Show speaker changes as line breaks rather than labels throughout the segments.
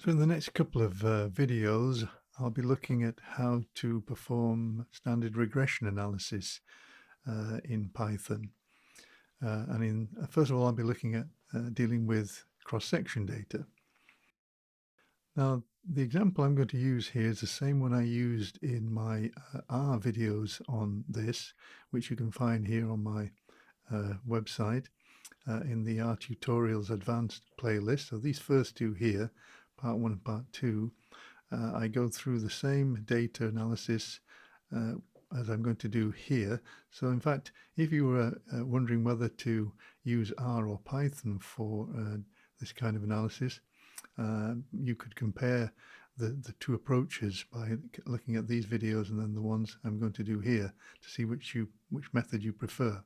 So in the next couple of videos, I'll be looking at how to perform standard regression analysis in Python. First of all, I'll be looking at dealing with cross-section data. Now, the example I'm going to use here is the same one I used in my R videos on this, which you can find here on my website in the R Tutorials Advanced playlist. So these first two here, Part 1 and Part 2, I go through the same data analysis as I'm going to do here. So in fact, if you were wondering whether to use R or Python for this kind of analysis, you could compare the two approaches by looking at these videos and then the ones I'm going to do here to see which method you prefer.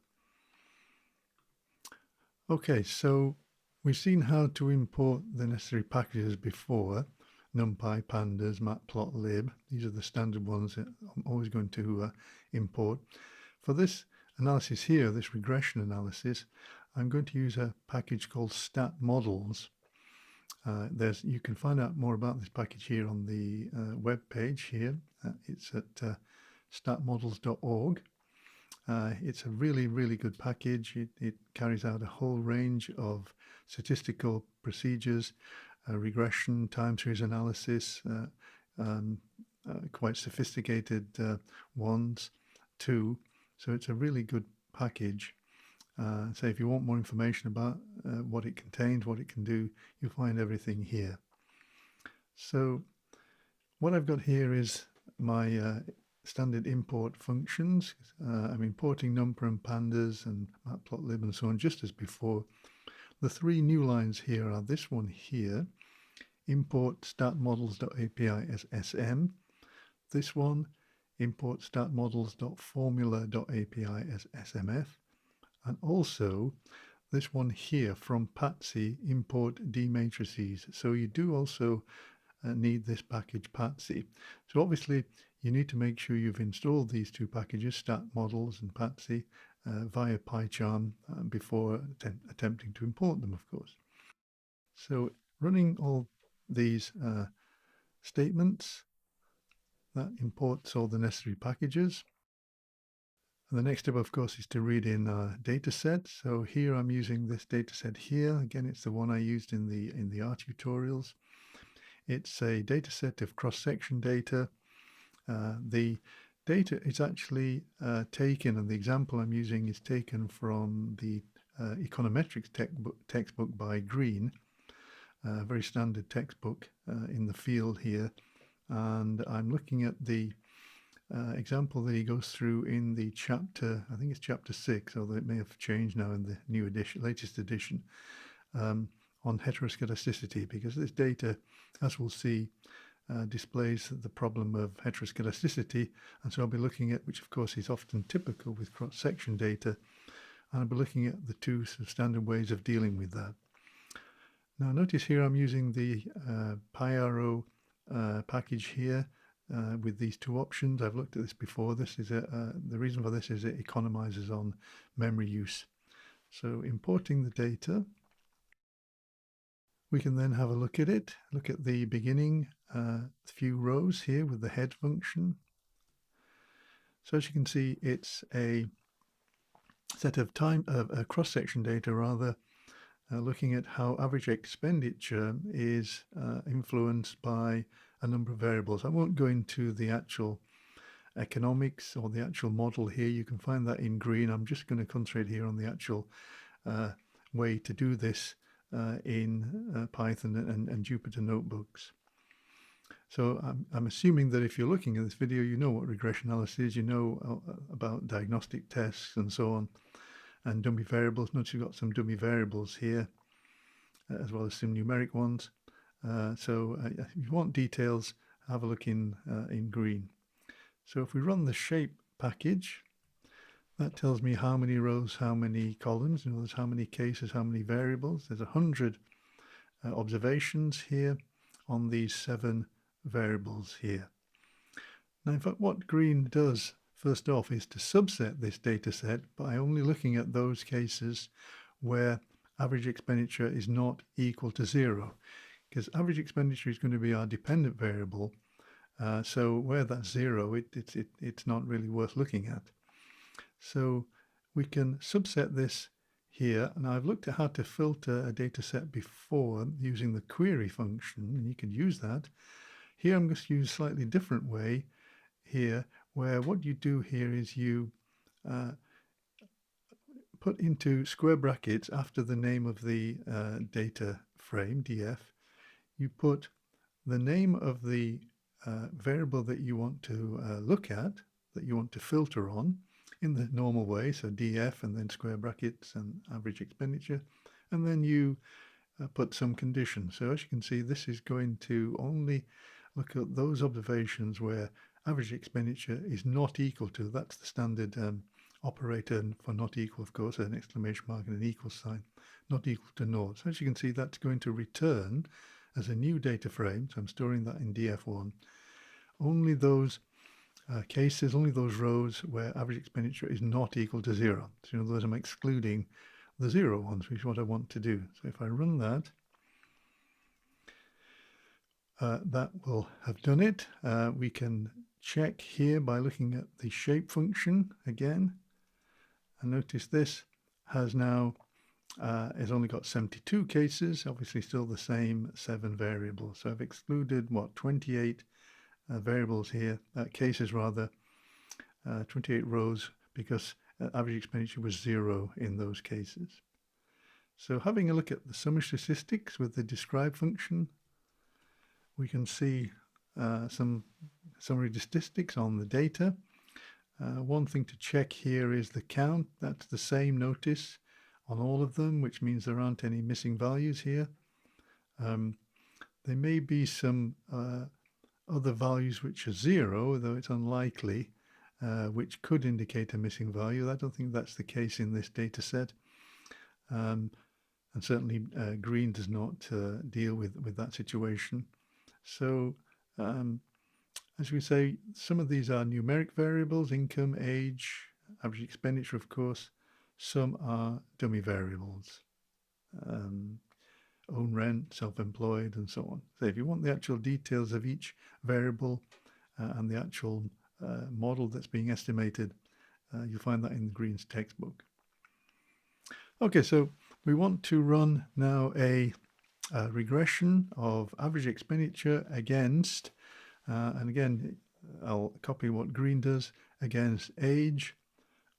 Okay, so we've seen how to import the necessary packages before: NumPy, Pandas, Matplotlib. These are the standard ones that I'm always going to import. For this analysis here, this regression analysis, I'm going to use a package called statsmodels. You can find out more about this package here on the web page here. It's at statsmodels.org. It's a really good package. It carries out a whole range of statistical procedures, regression, time series analysis, quite sophisticated ones too. So it's a really good package. So if you want more information about what it contains, what it can do, you'll find everything here. So what I've got here is my standard import functions. I'm importing NumPy and Pandas and Matplotlib and so on, just as before. The three new lines here are this one here, import statsmodels.api as SM. This one, import statsmodels.formula.api as SMF. And also this one here from Patsy, import D matrices. So you do also need this package Patsy. So obviously you need to make sure you've installed these two packages, statsmodels and Patsy, via PyCharm before attempting to import them, of course. So running all these statements, that imports all the necessary packages. And the next step, of course, is to read in a data set. So here I'm using this data set here. Again, it's the one I used in the R tutorials. It's a data set of cross-section data. The data is actually taken, and the example I'm using is taken from the econometrics textbook by Green, a very standard textbook in the field here. And I'm looking at the example that he goes through in the chapter, I think it's chapter 6, although it may have changed now in the new edition, latest edition, on heteroscedasticity, because this data, as we'll see, displays the problem of heteroscedasticity, and so I'll be looking at, which of course is often typical with cross-section data, and I'll be looking at the two standard ways of dealing with that. Now notice here I'm using the PyRO package here with these two options. I've looked at this before. This is the reason for this is it economizes on memory use. So importing the data, we can then have a look at it, look at the beginning few rows here with the head function. So as you can see, it's a set of cross-section data rather, looking at how average expenditure is influenced by a number of variables. I won't go into the actual economics or the actual model here. You can find that in Green. I'm just going to concentrate here on the actual way to do this in Python and Jupyter notebooks. So I'm assuming that if you're looking at this video, you know what regression analysis is, you know about diagnostic tests and so on, and dummy variables. Notice you've got some dummy variables here, as well as some numeric ones. So if you want details, have a look in Green. So if we run the shape package, that tells me how many rows, how many columns, in other words, how many cases, how many variables. There's 100 observations here on these 7 variables here. Now, in fact, what Green does first off is to subset this data set by only looking at those cases where average expenditure is not equal to 0. because average expenditure is going to be our dependent variable. So where that's 0, it's not really worth looking at. So we can subset this here, and I've looked at how to filter a data set before using the query function, and you can use that. Here I'm going to use a slightly different way here, where what you do here is you put into square brackets after the name of the data frame, df, you put the name of the variable that you want to look at, that you want to filter on in the normal way, so df and then square brackets and average expenditure, and then you put some condition. So as you can see, this is going to only look at those observations where average expenditure is not equal to, that's the standard operator for not equal, of course, an exclamation mark and an equal sign, not equal to 0. So as you can see, that's going to return as a new data frame. So I'm storing that in df1. Only those cases, only those rows where average expenditure is not equal to 0. So in other words, I'm excluding the 0 ones, which is what I want to do. So if I run that, that will have done it. We can check here by looking at the shape function again. And notice this has now it's only got 72 cases, obviously still the same 7 variables. So I've excluded, 28 variables here, cases rather, 28 rows, because average expenditure was 0 in those cases. So having a look at the summary statistics with the describe function, we can see some summary statistics on the data. One thing to check here is the count. That's the same notice on all of them, which means there aren't any missing values here. There may be some other values which are 0, though it's unlikely, which could indicate a missing value. I don't think that's the case in this data set. And certainly green does not deal with that situation. So as we say, some of these are numeric variables, income, age, average expenditure, of course. Some are dummy variables, own rent, self-employed, and so on. So if you want the actual details of each variable and the actual model that's being estimated, you'll find that in the Green's textbook. Okay, so we want to run now a regression of average expenditure against, and again, I'll copy what Green does, against age,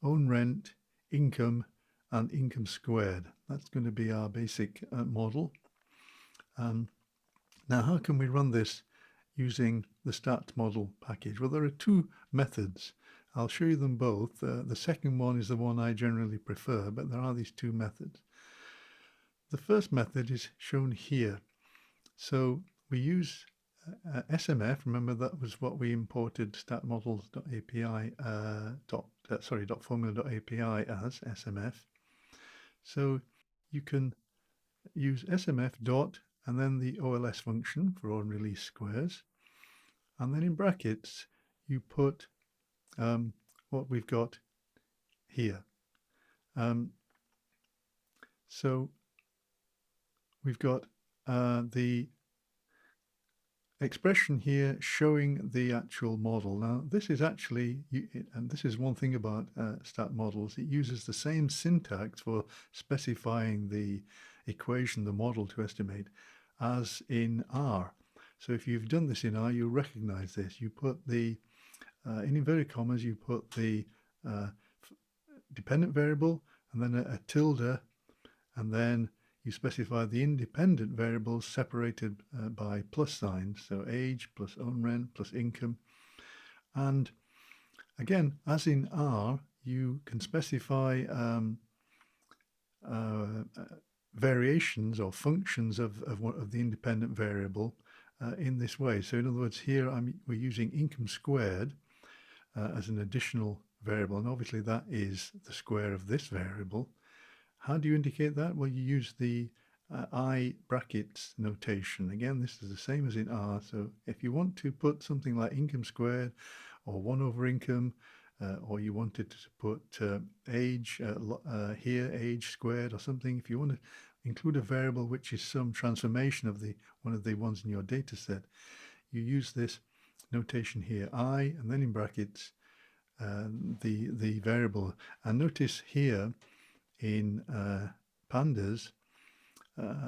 own rent, income, and income squared. That's going to be our basic model. Now, how can we run this using the stat model package? Well, there are 2 methods. I'll show you them both. The second one is the one I generally prefer, but there are these 2 methods. The first method is shown here. So we use SMF. Remember, that was what we imported statsmodels.api .formula.api as SMF. So you can use SMF dot and then the OLS function for all release squares, and then in brackets you put what we've got here. So we've got the expression here showing the actual model. Now this is actually, and this is one thing about stat models, it uses the same syntax for specifying the equation, the model to estimate, as in R. So if you've done this in R, you'll recognize this. You put the, in inverted commas, you put the dependent variable and then a tilde, and then you specify the independent variables separated by plus signs, so age plus own rent plus income. And again, as in R, you can specify variations or functions of the independent variable in this way. So in other words, here we're using income squared as an additional variable, and obviously that is the square of this variable. How do you indicate that? Well, you use the I brackets notation. Again, this is the same as in R. So if you want to put something like income squared or 1 over income, or you wanted to put age here, age squared or something, if you want to include a variable which is some transformation of one of the ones in your data set, you use this notation here, I, and then in brackets, the variable. And notice here in pandas,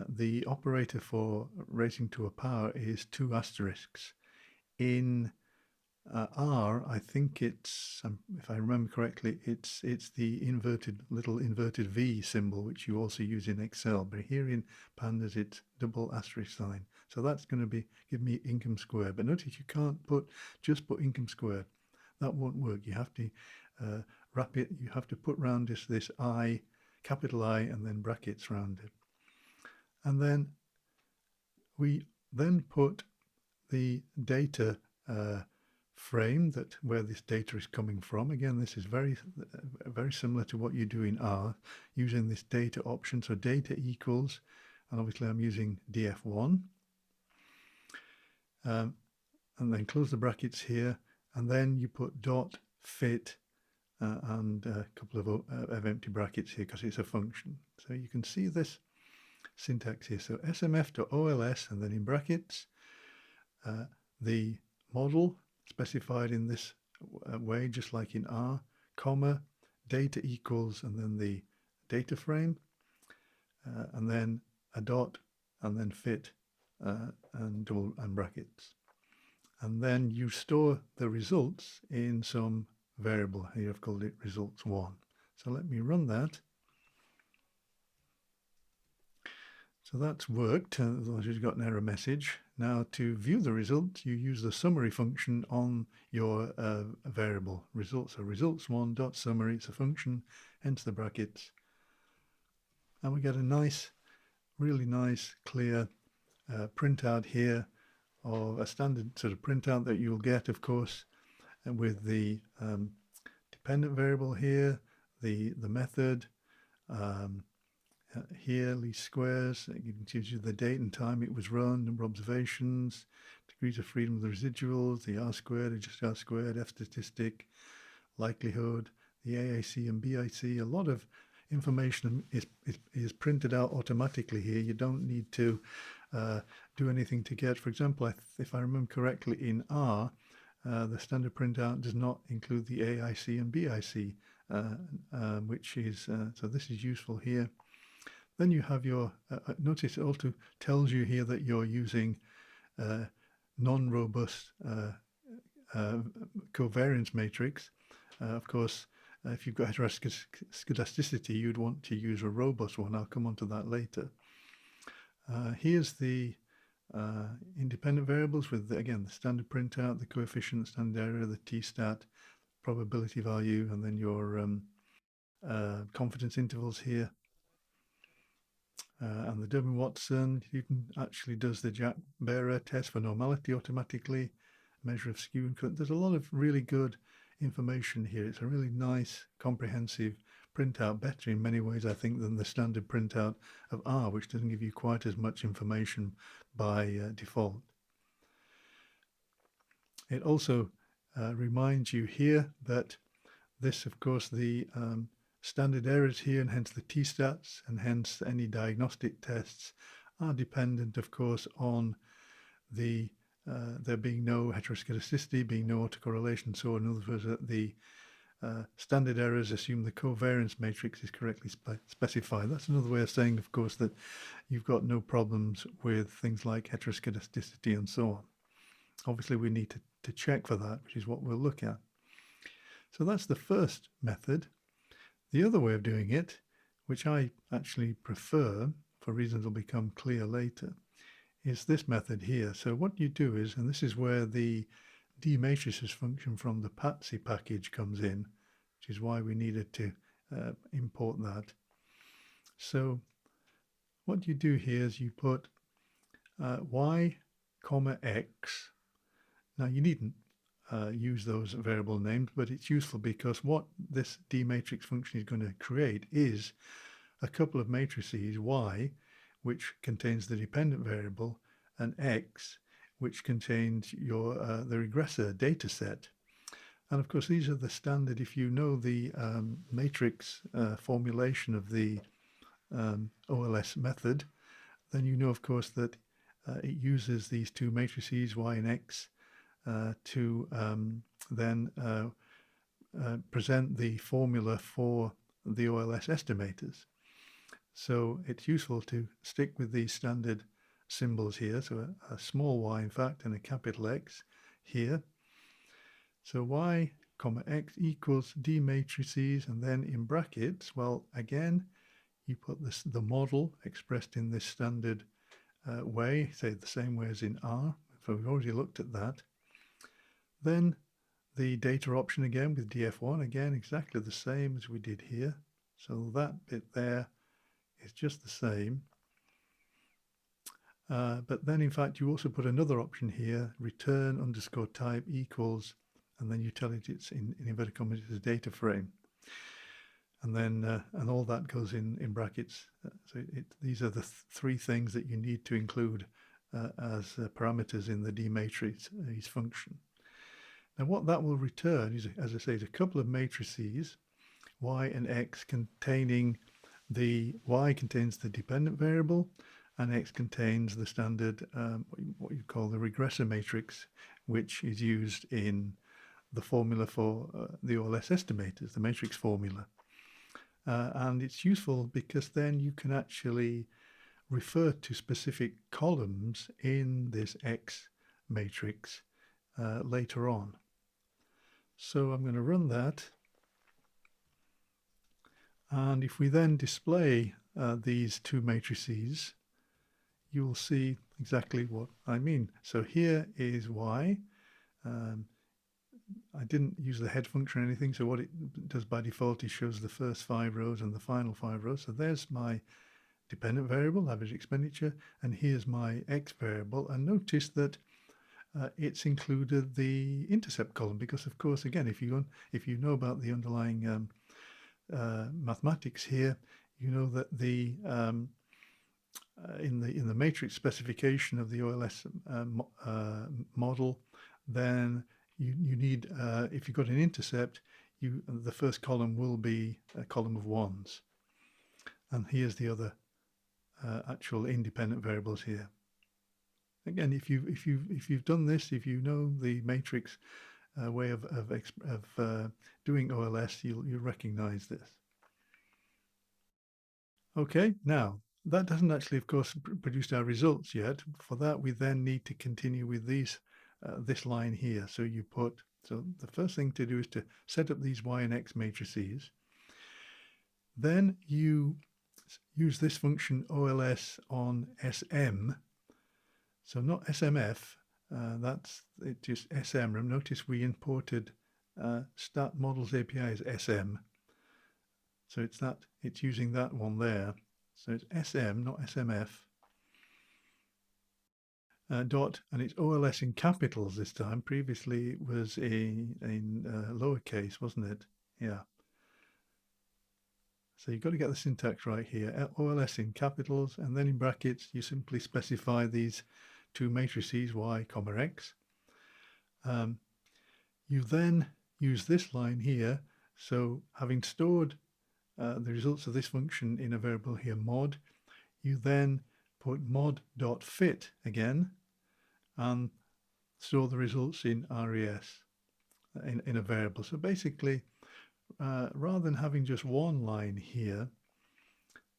the operator for raising to a power is 2 asterisks. In R, I think it's, if I remember correctly, it's the little inverted V symbol, which you also use in Excel. But here in pandas, it's double asterisk sign. So that's going to give me income squared. But notice you can't just put income squared. That won't work. You have to wrap it. You have to put round this I, capital I, and then brackets round it. And then we then put the data frame where this data is coming from. Again, this is very similar to what you do in R, using this data option. So data equals, and obviously I'm using df1, and then close the brackets here, and then you put dot fit and a couple of empty brackets here because it's a function. So you can see this syntax here. So smf.ols, and then in brackets the model specified in this way, just like in R, comma, data equals, and then the data frame, and then a dot, and then fit, and brackets. And then you store the results in some variable. Here I've called it results1. So let me run that. So that's worked, as long as you've got an error message. Now to view the results, you use the summary function on your variable results. So results1.summary, it's a function, enter the brackets. And we get a nice, really nice, clear printout here of a standard sort of printout that you'll get, of course, with the dependent variable here, the method, here, least squares. It gives you the date and time it was run, number of observations, degrees of freedom of the residuals, the R squared, adjusted R squared, F statistic, likelihood, the AIC and BIC. A lot of information is printed out automatically here. You don't need to do anything to get. For example, if I remember correctly, in R, the standard printout does not include the AIC and BIC, which is, so this is useful here. Then you have your, notice it also tells you here that you're using non-robust covariance matrix. Of course, if you've got heteroscedasticity, you'd want to use a robust one. I'll come on to that later. Here's the independent variables with, again, the standard printout, the coefficient, standard error, the t-stat, probability value, and then your confidence intervals here. And the Durbin-Watson, you can actually does the Jack-Berer test for normality automatically, measure of skew and cut. There's a lot of really good information here. It's a really nice, comprehensive printout, better in many ways, I think, than the standard printout of R, which doesn't give you quite as much information by default. It also reminds you here that this, of course, the standard errors here, and hence the t-stats, and hence any diagnostic tests are dependent, of course, on the there being no heteroscedasticity, being no autocorrelation. So in other words, the standard errors assume the covariance matrix is correctly specified. That's another way of saying, of course, that you've got no problems with things like heteroscedasticity and so on. Obviously, we need to check for that, which is what we'll look at. So that's the first method. The other way of doing it, which I actually prefer for reasons will become clear later, is this method here. So what you do is, and this is where the d-matrices function from the Patsy package comes in, which is why we needed to import that. So what you do here is you put y, comma x. Now you needn't use those variable names, but it's useful because what this d-matrix function is going to create is a couple of matrices, y, which contains the dependent variable, and x, which contains your the regressor data set. And of course, these are the standard, if you know the matrix formulation of the OLS method, then you know, of course, that it uses these two matrices, y and x, to then present the formula for the OLS estimators. So it's useful to stick with these standard symbols here. So a small y, in fact, and a capital X here. So y comma x equals d matrices, and then in brackets, well, again, you put the model expressed in this standard way, say the same way as in R. So we've already looked at that. Then the data option again with df1, again, exactly the same as we did here. So that bit there is just the same. But then, in fact, you also put another option here, return underscore type equals, and then you tell it it's in inverted commas, it's a data frame. And then, and all that goes in brackets. So these are the three things that you need to include as parameters in the D matrix function. Now, what that will return is, as I say, is a couple of matrices, y and x, containing the y contains the dependent variable, and x contains the standard, what you call the regressor matrix, which is used in the formula for the OLS estimators, the matrix formula. And it's useful because then you can actually refer to specific columns in this X matrix later on. So I'm going to run that. And if we then display these two matrices, you will see exactly what I mean. So here is Y. I didn't use the head function or anything, so what it does by default is shows the first 5 rows and the final 5 rows. So there's my dependent variable, average expenditure, and here's my X variable. And notice that it's included the intercept column because, of course, again, if you know about the underlying mathematics here, you know that the in the matrix specification of the OLS model, then you need, if you've got an intercept, the first column will be a column of ones, and here's the other actual independent variables here. Again, if you've done this, if you know the matrix way of doing OLS, you'll recognize this. Okay, now that doesn't actually, of course, produce our results yet. For that, we then need to continue with these this line here. So the first thing to do is to set up these y and x matrices. Then you use this function OLS on SM. So not SMF, that's it, just SM. Notice we imported statsmodels API as SM. So it's using that one there. So it's SM, not SMF. Dot, and it's OLS in capitals this time. Previously it was in lowercase, wasn't it? Yeah. So you've got to get the syntax right here. OLS in capitals, and then in brackets you simply specify these two matrices, y comma x. You then use this line here. So having stored the results of this function in a variable here, mod, you then put mod.fit again and store the results in res in a variable. So basically, rather than having just one line here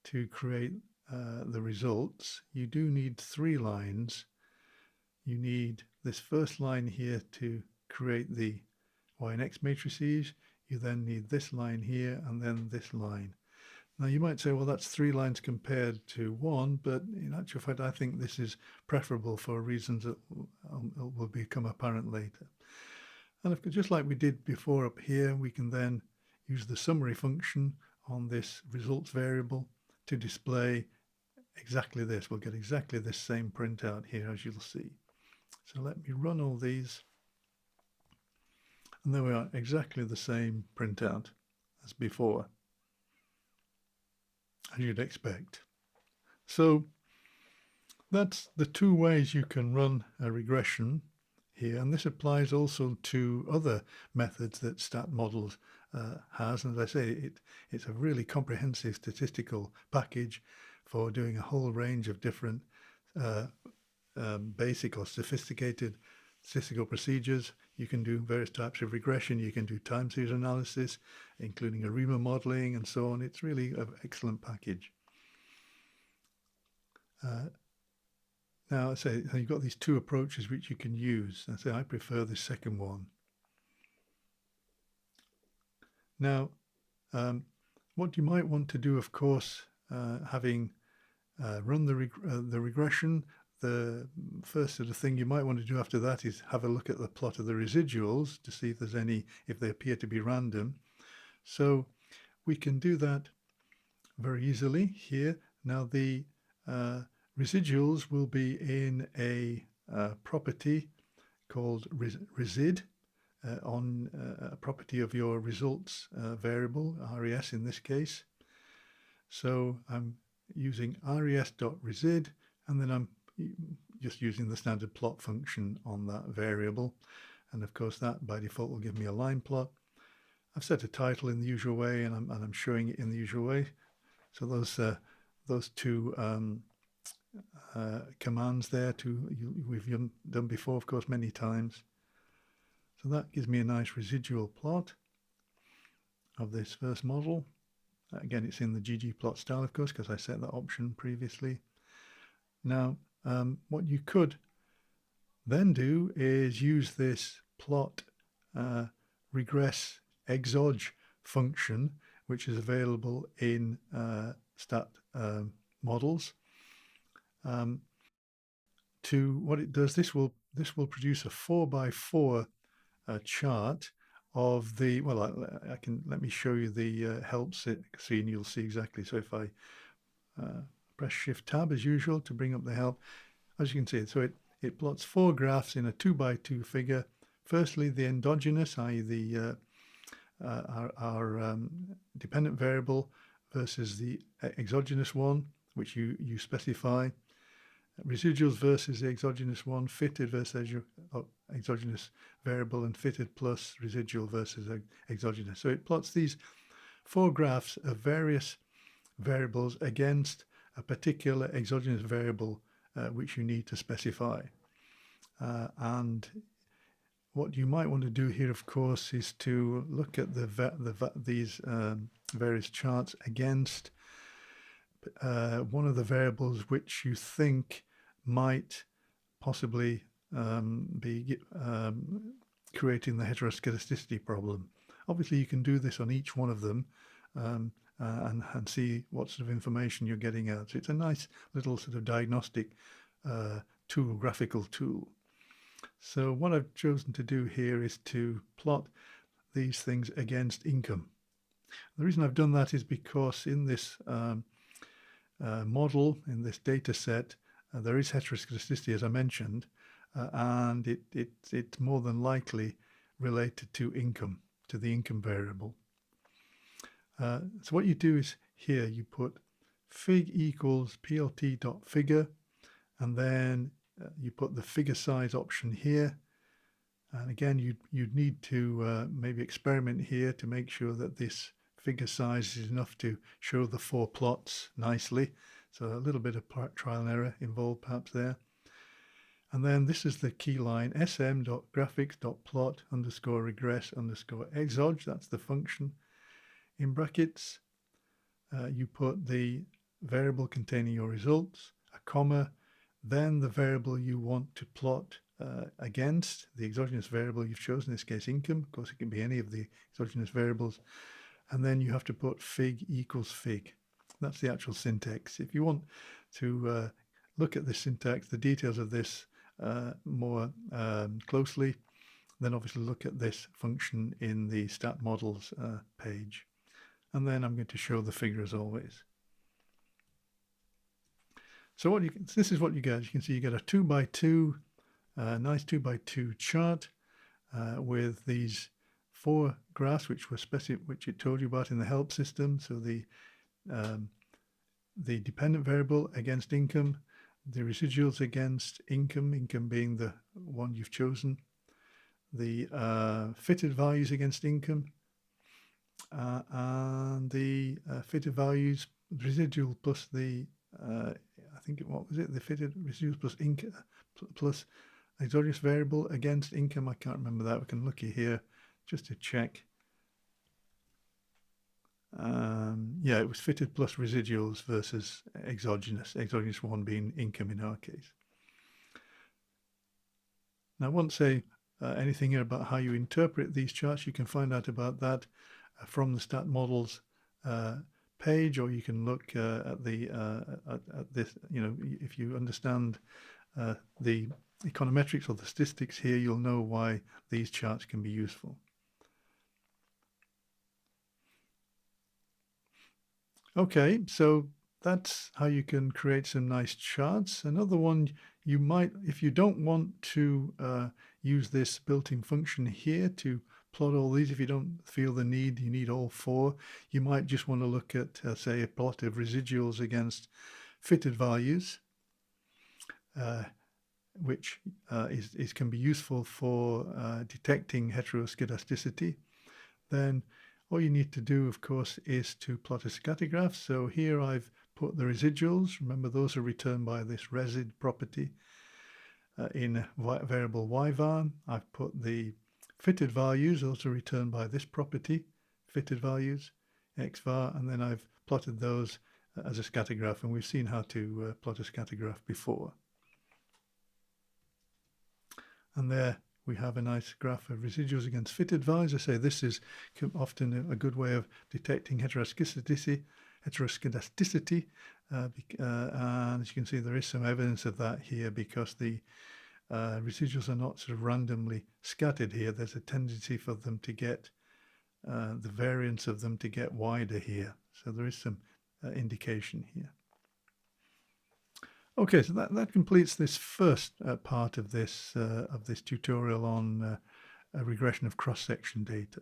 to create the results, you do need 3 lines. You need this first line here to create the y and x matrices. You then need this line here and then this line. Now you might say, well, that's 3 lines compared to 1, but in actual fact, I think this is preferable for reasons that will become apparent later. And just like we did before up here, we can then use the summary function on this results variable to display exactly this. We'll get exactly this same printout here, as you'll see. So let me run all these. And there we are, exactly the same printout as before, as you'd expect. So that's the 2 ways you can run a regression here, and this applies also to other methods that statsmodels has. And as I say, it's a really comprehensive statistical package for doing a whole range of different basic or sophisticated statistical procedures. You can do various types of regression. You can do time series analysis, including ARIMA modeling and so on. It's really an excellent package. Now, I say you've got these two approaches which you can use. I say I prefer the second one. Now, what you might want to do, of course, having run the regression, the first sort of thing you might want to do after that is have a look at the plot of the residuals to see if there's any, if they appear to be random. So we can do that very easily here. Now the residuals will be in a property called resid on a property of your results variable, res in this case. So I'm using res.resid, and then I'm just using the standard plot function on that variable. And of course that by default will give me a line plot. I've set a title in the usual way, and I'm showing it in the usual way. So those two commands there we've done before, of course, many times. So that gives me a nice residual plot of this first model. Again, it's in the ggplot style, of course, because I set that option previously. Now, what you could then do is use this plot regress exog function, which is available in stat models. To what it does, this will produce a 4x4 chart of the, well, I can, let me show you the help scene, you'll see exactly. So if I press Shift Tab as usual to bring up the help, as you can see, so it plots 4 graphs in a 2x2 figure. Firstly, the endogenous, i.e. the our dependent variable versus the exogenous one, which you specify. Residuals versus the exogenous one, fitted versus your exogenous variable, and fitted plus residual versus exogenous. So it plots these 4 graphs of various variables against a particular exogenous variable which you need to specify. And what you might want to do here, of course, is to look at these various charts against one of the variables which you think might possibly be creating the heteroscedasticity problem. Obviously, you can do this on each one of them and see what sort of information you're getting out. So it's a nice little sort of diagnostic tool, graphical tool. So what I've chosen to do here is to plot these things against income. The reason I've done that is because in this model, in this data set, there is heteroscedasticity, as I mentioned, and it's more than likely related to income, to the income variable. So what you do is here you put fig equals plt.figure, and then you put the figure size option here. And again, you'd need to maybe experiment here to make sure that this figure size is enough to show the 4 plots nicely. So a little bit of trial and error involved perhaps there. And then this is the key line, sm.graphics.plot_regress_exog. That's the function. In brackets, you put the variable containing your results, a comma, then the variable you want to plot against, the exogenous variable you've chosen, in this case income. Of course, it can be any of the exogenous variables. And then you have to put fig equals fig. That's the actual syntax. If you want to look at the syntax, the details of this more closely, then obviously look at this function in the stat models page. And then I'm going to show the figure as always. So this is what you get. You can see you get a 2x2, nice 2x2 chart with these 4 graphs which it told you about in the help system. So the dependent variable against income, the residuals against income, income being the one you've chosen. The fitted values against income, and the fitted values residual plus the I think what was it, the fitted residuals plus income plus exogenous variable against income. I can't remember that. We can look here just to check. Yeah, it was fitted plus residuals versus exogenous one being income in our case. Now I won't say anything here about how you interpret these charts. You can find out about that from the stat models page, or you can look at this. You know, if you understand the econometrics or the statistics here, you'll know why these charts can be useful. Okay, so that's how you can create some nice charts. Another one you might, if you don't want to use this built-in function here to plot all these, if you don't feel the need, you need all four, you might just want to look at, say, a plot of residuals against fitted values, which can be useful for detecting heteroscedasticity. Then all you need to do, of course, is to plot a scatter graph. So here I've put the residuals. Remember, those are returned by this resid property in variable yvar. I've put the fitted values, those are returned by this property, fitted values, xvar, and then I've plotted those as a scatter graph, and we've seen how to plot a scatter graph before. And there we have a nice graph of residuals against fitted values. I say this is often a good way of detecting heteroscedasticity, and as you can see, there is some evidence of that here because the residuals are not sort of randomly scattered here. There's a tendency for them to get, the variance of them to get wider here. So there is some indication here. Okay, so that completes this first part of this tutorial on a regression of cross-section data.